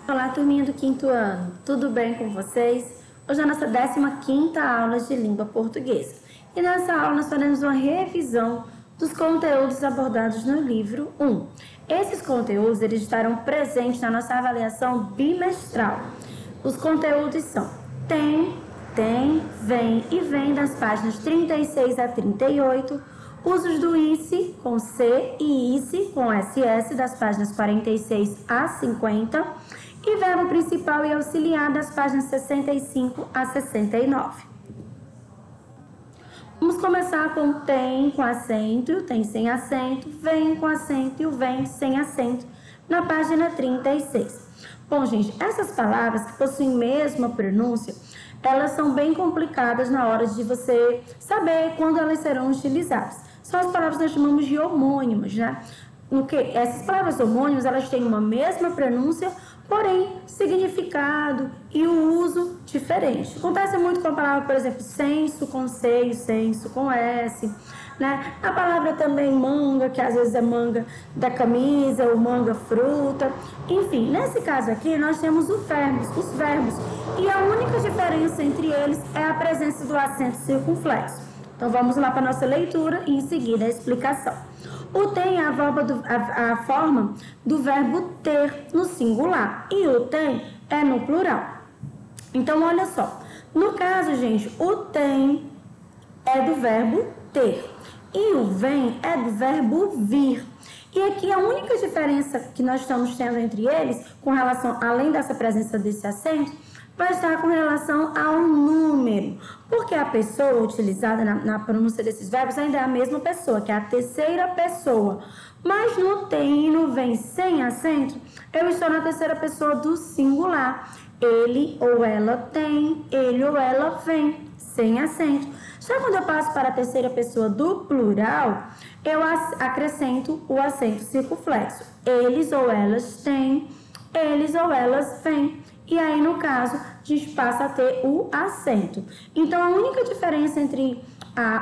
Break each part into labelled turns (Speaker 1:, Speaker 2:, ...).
Speaker 1: Olá, turminha do quinto ano, tudo bem com vocês? Hoje é a nossa 15ª aula de língua portuguesa. E nessa aula nós faremos uma revisão dos conteúdos abordados no livro 1. Esses conteúdos eles estarão presentes na nossa avaliação bimestral. Os conteúdos são tem, vem e vem das páginas 36 a 38, usos do ICE com C e ICE com SS das páginas 46 a 50 e verbo principal e auxiliar das páginas 65 a 69. Vamos começar com tem com acento, tem sem acento, vem com acento e o vem sem acento na página 36. Bom, gente, essas palavras que possuem mesma pronúncia, elas são bem complicadas na hora de você saber quando elas serão utilizadas. São as palavras que nós chamamos de homônimas, né? Essas palavras homônimas, elas têm uma mesma pronúncia, porém, significado e o uso diferente. Acontece muito com a palavra, por exemplo, senso com C e senso com S, né? A palavra também manga, que às vezes é manga da camisa ou manga fruta. Enfim, nesse caso aqui, nós temos os verbos. E a única diferença entre eles é a presença do acento circunflexo. Então, vamos lá para a nossa leitura e em seguida a explicação. O tem é a forma do verbo ter no singular e o tem é no plural. Então, olha só. No caso, gente, o tem é do verbo ter e o vem é do verbo vir. E aqui a única diferença que nós estamos tendo entre eles, com relação, além dessa presença desse acento, vai estar com relação ao número, porque a pessoa utilizada na pronúncia desses verbos ainda é a mesma pessoa, que é a terceira pessoa. Mas no tem e no vem sem acento, eu estou na terceira pessoa do singular. Ele ou ela tem, ele ou ela vem, sem acento. Já quando eu passo para a terceira pessoa do plural, eu acrescento o acento circunflexo. Eles ou elas têm, eles ou elas vêm. E aí, no caso, a gente passa a ter o acento. Então, a única diferença entre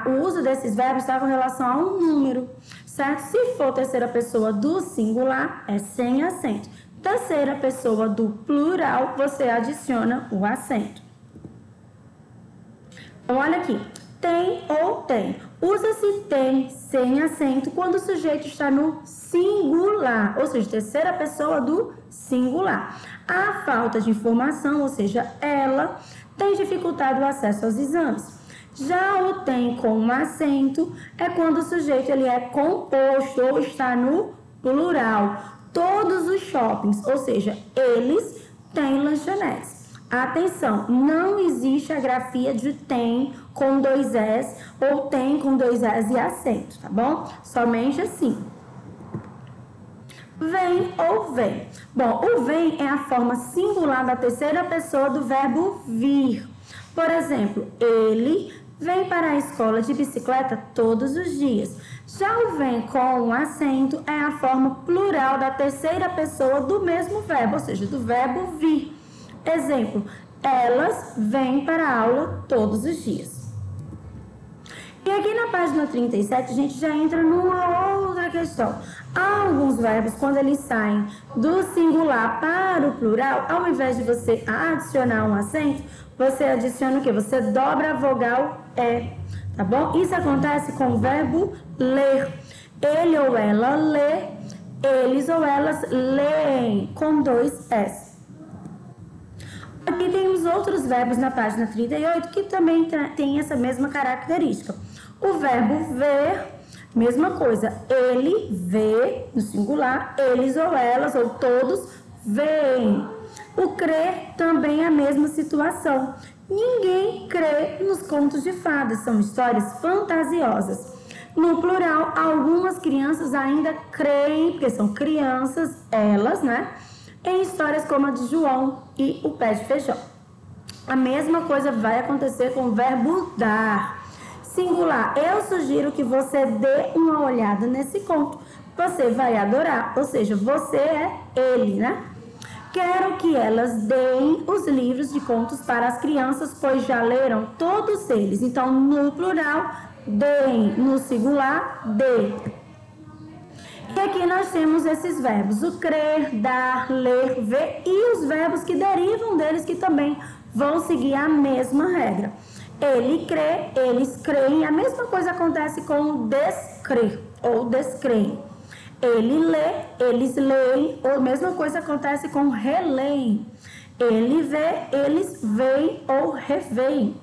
Speaker 1: o uso desses verbos está com relação ao número, certo? Se for terceira pessoa do singular, é sem acento. Terceira pessoa do plural, você adiciona o acento. Então, olha aqui. Tem ou tem. Usa-se tem sem acento quando o sujeito está no singular, ou seja, terceira pessoa do singular. A falta de informação, ou seja, ela, tem dificultado o acesso aos exames. Já o tem com acento é quando o sujeito ele é composto ou está no plural. Todos os shoppings, ou seja, eles têm lanchonetes. Atenção, não existe a grafia de tem com 2 S ou tem com 2 S e acento, tá bom? Somente assim. Vem ou vem. Bom, o vem é a forma singular da terceira pessoa do verbo vir. Por exemplo, ele vem para a escola de bicicleta todos os dias. Já o vem com acento é a forma plural da terceira pessoa do mesmo verbo, ou seja, do verbo vir. Exemplo, elas vêm para a aula todos os dias. E aqui na página 37, a gente já entra numa outra questão. Há alguns verbos, quando eles saem do singular para o plural, ao invés de você adicionar um acento, você adiciona o quê? Você dobra a vogal E, tá bom? Isso acontece com o verbo ler. Ele ou ela lê, eles ou elas leem, com 2 S. Aqui temos outros verbos na página 38 que também tem essa mesma característica. O verbo ver, mesma coisa. Ele vê, no singular, eles ou elas, ou todos, veem. O crer também é a mesma situação. Ninguém crê nos contos de fadas, são histórias fantasiosas. No plural, algumas crianças ainda creem, porque são crianças, elas, né? Em histórias como a de João e o pé de feijão. A mesma coisa vai acontecer com o verbo dar. Singular, eu sugiro que você dê uma olhada nesse conto. Você vai adorar, ou seja, você é ele, né? Quero que elas deem os livros de contos para as crianças, pois já leram todos eles. Então, no plural, deem. No singular, dê. E aqui nós temos esses verbos, o crer, dar, ler, ver e os verbos que derivam deles que também vão seguir a mesma regra. Ele crê, eles creem, a mesma coisa acontece com o descrer ou descreem. Ele lê, eles leem, ou a mesma coisa acontece com releem. Ele vê, eles veem ou reveem.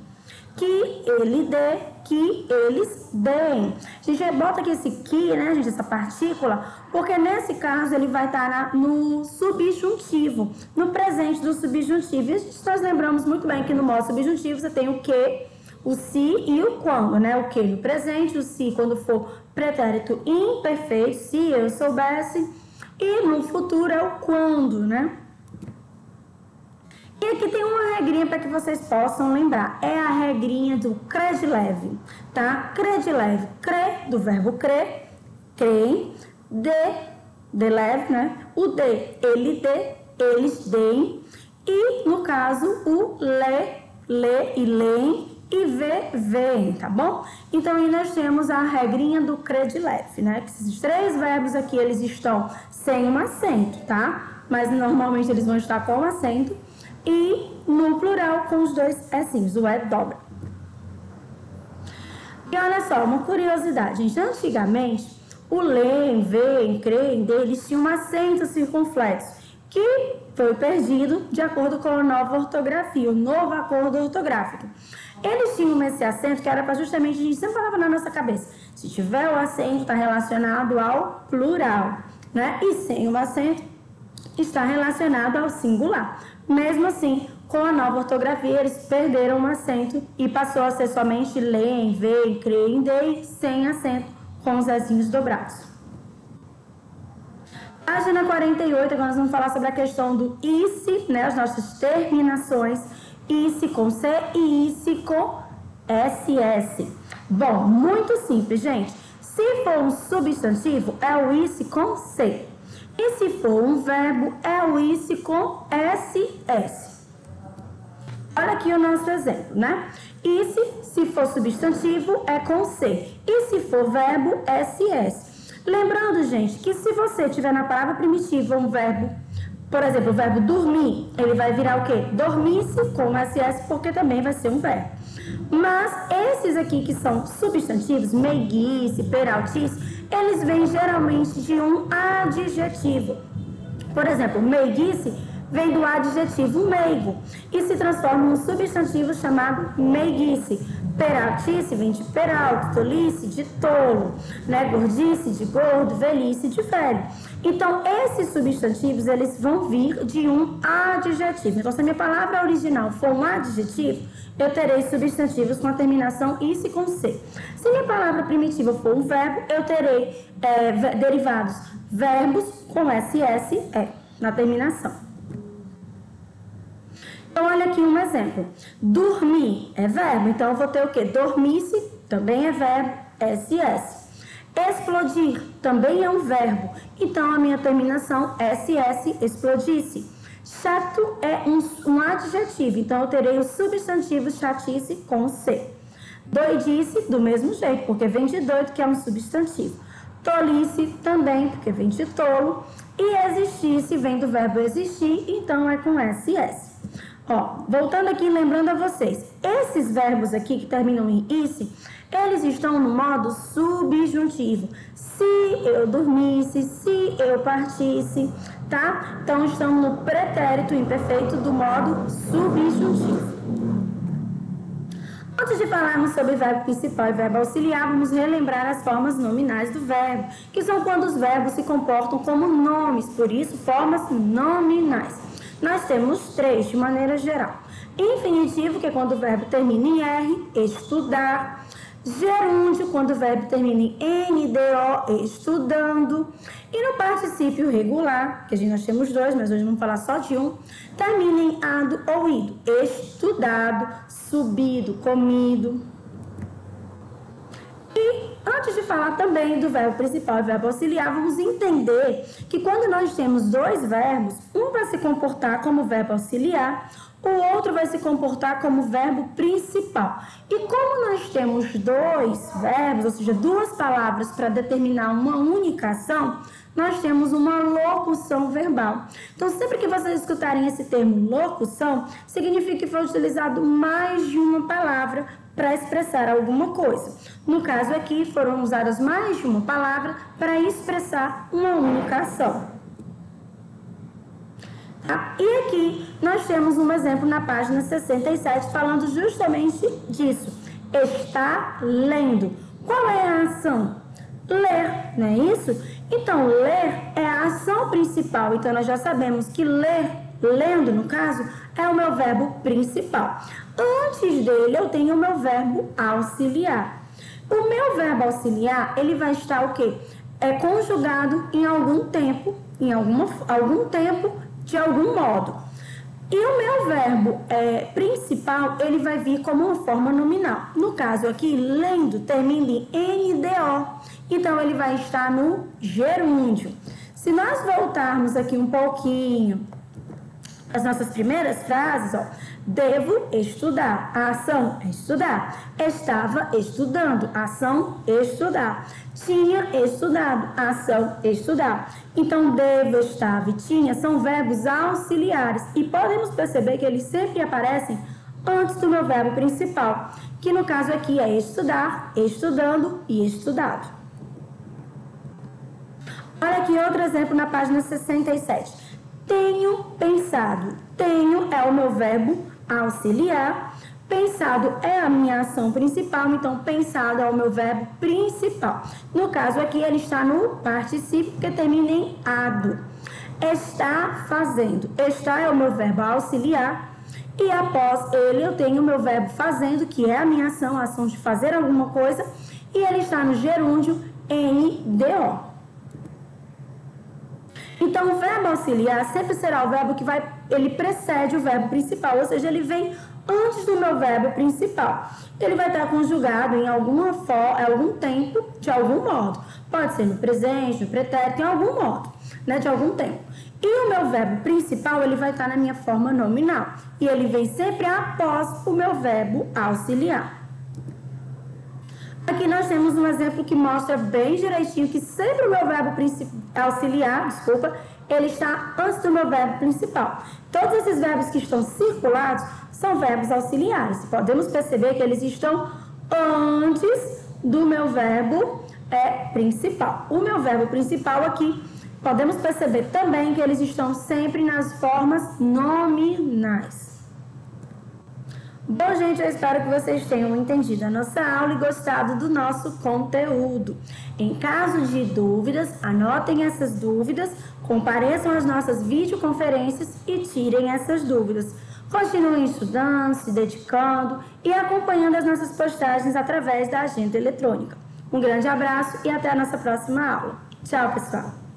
Speaker 1: Que ele dê, que eles deem. A gente bota aqui esse que, né, gente, essa partícula, porque nesse caso ele vai estar no subjuntivo, no presente do subjuntivo. E nós lembramos muito bem que no modo subjuntivo você tem o que, o se e o quando, né? O que no presente, o se quando for pretérito imperfeito, se eu soubesse, e no futuro é o quando, né? E aqui tem uma regrinha para que vocês possam lembrar. É a regrinha do crer de leve, tá? Crer de leve. Crer, do verbo crer, creem. De leve, né? O de, ele dê, eles deem. E, no caso, o lê e leem. E veem, tá bom? Então, aí nós temos a regrinha do crer de leve, né? Que esses três verbos aqui, eles estão sem um acento, tá? Mas, normalmente, eles vão estar com um acento. E no plural com os dois S's, o dobra. E olha só, uma curiosidade, gente. Antigamente, o leem, veem, creem deles tinha um acento circunflexo, que foi perdido de acordo com a nova ortografia, o novo acordo ortográfico. Eles tinham esse acento que era para justamente, a gente sempre falava na nossa cabeça, se tiver o acento, está relacionado ao plural, né? E sem o acento, está relacionado ao singular. Mesmo assim, com a nova ortografia, eles perderam o acento e passou a ser somente leem, veem, creem, deem, sem acento, com os Ezinhos dobrados. Página 48, agora nós vamos falar sobre a questão do ICE, né, as nossas terminações, ICE com C e ICE com SS. Bom, muito simples, gente. Se for um substantivo, é o ICE com C. E se for um verbo, é o ICE com SS. Olha aqui o nosso exemplo, né? ICE, se for substantivo, é com C. E se for verbo, SS. Lembrando, gente, que se você tiver na palavra primitiva um verbo, por exemplo, o verbo dormir, ele vai virar o quê? Dormisse com SS, porque também vai ser um verbo. Mas esses aqui que são substantivos, meiguice, peraltice, eles vêm geralmente de um adjetivo. Por exemplo, meiguice vem do adjetivo meigo e se transforma em um substantivo chamado meiguice. Peraltice vem de peralto, tolice de tolo, né? Gordice de gordo, velhice de velho. Então, esses substantivos, eles vão vir de um adjetivo. Então, se a minha palavra original for um adjetivo, eu terei substantivos com a terminação ICE com C. Se minha palavra primitiva for um verbo, eu terei derivados verbos com SSE na terminação. Então, olha aqui um exemplo. Dormir é verbo, então eu vou ter o quê? Dormisse também é verbo, SS. Explodir também é um verbo, então a minha terminação SS, explodisse. Chato é um adjetivo, então eu terei o substantivo chatice com C. Doidice, do mesmo jeito, porque vem de doido, que é um substantivo. Tolice também, porque vem de tolo. E existisse, vem do verbo existir, então é com SS. Ó, voltando aqui, lembrando a vocês, esses verbos aqui que terminam em ice, eles estão no modo subjuntivo. Se eu dormisse, se eu partisse, tá? Então, estamos no pretérito imperfeito do modo subjuntivo. Antes de falarmos sobre verbo principal e verbo auxiliar, vamos relembrar as formas nominais do verbo, que são quando os verbos se comportam como nomes, por isso, formas nominais. Nós temos três, de maneira geral. Infinitivo, que é quando o verbo termina em R, estudar. Gerúndio, quando o verbo termina em NDO, estudando. E no particípio regular, que nós temos dois, mas hoje vamos falar só de um, termina em ado ou ido. Estudado, subido, comido. E antes de falar também do verbo principal e verbo auxiliar, vamos entender que quando nós temos dois verbos, um vai se comportar como verbo auxiliar, o outro vai se comportar como verbo principal. E como nós temos dois verbos, ou seja, duas palavras para determinar uma única ação, nós temos uma locução verbal. Então, sempre que vocês escutarem esse termo locução, significa que foi utilizado mais de uma palavra para expressar alguma coisa. No caso aqui, foram usadas mais de uma palavra para expressar uma única ação. Tá? E aqui nós temos um exemplo na página 67 falando justamente disso. Está lendo. Qual é a ação? Ler, não é isso? Então, ler é a ação principal. Então, nós já sabemos que ler, lendo no caso, é o meu verbo principal. Antes dele, eu tenho o meu verbo auxiliar. O meu verbo auxiliar, ele vai estar o quê? Conjugado em algum tempo, algum tempo, de algum modo. E o meu verbo principal, ele vai vir como uma forma nominal. No caso aqui, lendo, termina em NDO. Então, ele vai estar no gerúndio. Se nós voltarmos aqui um pouquinho as nossas primeiras frases, ó, devo estudar, a ação é estudar, estava estudando, a ação estudar, tinha estudado, a ação estudar. Então, devo, estava e tinha são verbos auxiliares e podemos perceber que eles sempre aparecem antes do meu verbo principal, que no caso aqui é estudar, estudando e estudado. Olha aqui outro exemplo na página 67. Tenho pensado. Tenho é o meu verbo auxiliar. Pensado é a minha ação principal, então pensado é o meu verbo principal. No caso aqui, ele está no particípio que termina em ado. Está fazendo. Está é o meu verbo auxiliar. E após ele, eu tenho o meu verbo fazendo, que é a minha ação, a ação de fazer alguma coisa. E ele está no gerúndio NDO. Então, o verbo auxiliar sempre será o verbo que ele precede o verbo principal, ou seja, ele vem antes do meu verbo principal. Ele vai estar conjugado em algum tempo, de algum modo. Pode ser no presente, no pretérito, em algum modo, né, de algum tempo. E o meu verbo principal, ele vai estar na minha forma nominal. E ele vem sempre após o meu verbo auxiliar. Aqui nós temos um exemplo que mostra bem direitinho que sempre o meu verbo auxiliar, ele está antes do meu verbo principal. Todos esses verbos que estão circulados são verbos auxiliares. Podemos perceber que eles estão antes do meu verbo principal. O meu verbo principal aqui, podemos perceber também que eles estão sempre nas formas nominais. Bom, gente, eu espero que vocês tenham entendido a nossa aula e gostado do nosso conteúdo. Em caso de dúvidas, anotem essas dúvidas, compareçam às nossas videoconferências e tirem essas dúvidas. Continuem estudando, se dedicando e acompanhando as nossas postagens através da agenda eletrônica. Um grande abraço e até a nossa próxima aula. Tchau, pessoal!